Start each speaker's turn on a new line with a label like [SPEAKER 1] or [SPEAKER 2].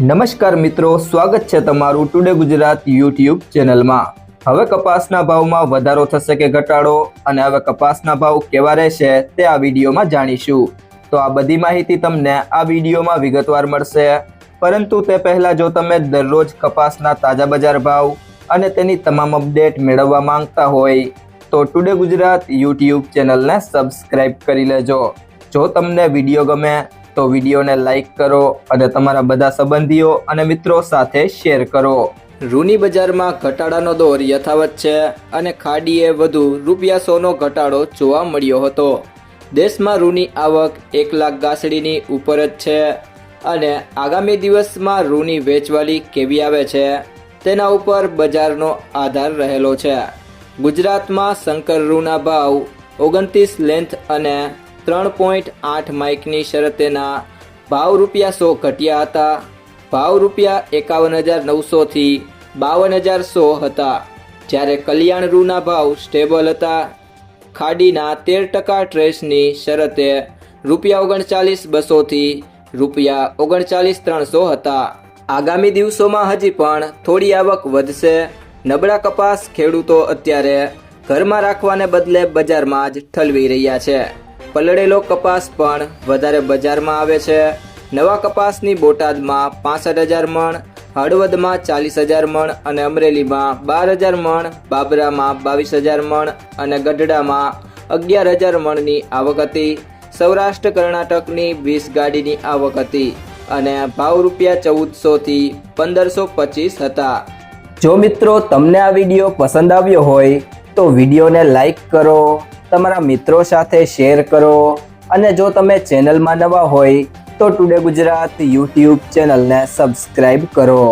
[SPEAKER 1] નમસ્કાર મિત્રો, સ્વાગત છે તમારું ટુડે ગુજરાત યુટ્યુબ ચેનલમાં। હવે કપાસના ભાવમાં વધારો થશે કે ઘટાડો અને હવે કપાસના ભાવ કેવા રહેશે તે આ વિડીયોમાં જાણીશું। તો આ બધી માહિતી તમને આ વિડીયોમાં વિગતવાર મળશે, પરંતુ તે પહેલાં જો તમે દરરોજ કપાસના તાજા બજાર ભાવ અને તેની તમામ અપડેટ મેળવવા માંગતા હોય તો ટુડે ગુજરાત યુટ્યુબ ચેનલને સબસ્ક્રાઇબ કરી લેજો। જો તમને વિડીયો ગમે તો વિડીયોને લાઈક કરો અને તમારા બધા સંબંધીઓ અને મિત્રો સાથે શેર કરો। રૂની બજારમાં ઘટાડાનો દોર યથાવત છે અને ખાડીએ વધુ ₹100નો ઘટાડો જોવા મળ્યો હતો। દેશમાં રૂની આવક 1 લાખ ગાંસડીની ઉપર જ છે અને આગામી દિવસમાં રૂની વેચવાલી કેવી આવે છે તેના ઉપર બજારનો આધાર રહેલો છે। ગુજરાતમાં શંકર રૂના ભાવ 29 લેન્થ અને 3.8 માઇકની શરતેના ભાવ ₹100 ઘટ્યા હતા। ભાવ ₹51,900 થી 52,100 હતા, જ્યારે કલ્યાણ રૂના ભાવ સ્ટેબલ હતા। ખાડીના 13% ટ્રેસની શરતે ₹39,200 થી ₹39,300 હતા। આગામી દિવસોમાં હજી પણ થોડી આવક વધશે। નબળા કપાસ ખેડૂતો અત્યારે ઘરમાં રાખવાને બદલે બજારમાં જ ઠલવી રહ્યા છે। પલળેલો કપાસ પણ વધારે બજારમાં આવે છે। નવા કપાસની બોટાદમાં 65,000 મણ, હળવદમાં 40,000 મણ અને અમરેલીમાં 12,000 મણ, બાબરામાં 22,000 મણ અને ગઢડામાં 11,000 મણની આવક હતી। સૌરાષ્ટ્ર કર્ણાટકની 20 ગાડીની આવક હતી અને ભાવ ₹1,400 થી 1,525 હતા। જો મિત્રો તમને આ વિડીયો પસંદ આવ્યો હોય તો વિડીયોને લાઈક કરો, તમારા મિત્રો સાથે શેર કરો અને જો તમે ચેનલમાં નવા હોય તો ટુડે ગુજરાત યુટ્યુબ ચેનલને સબસ્ક્રાઇબ કરો।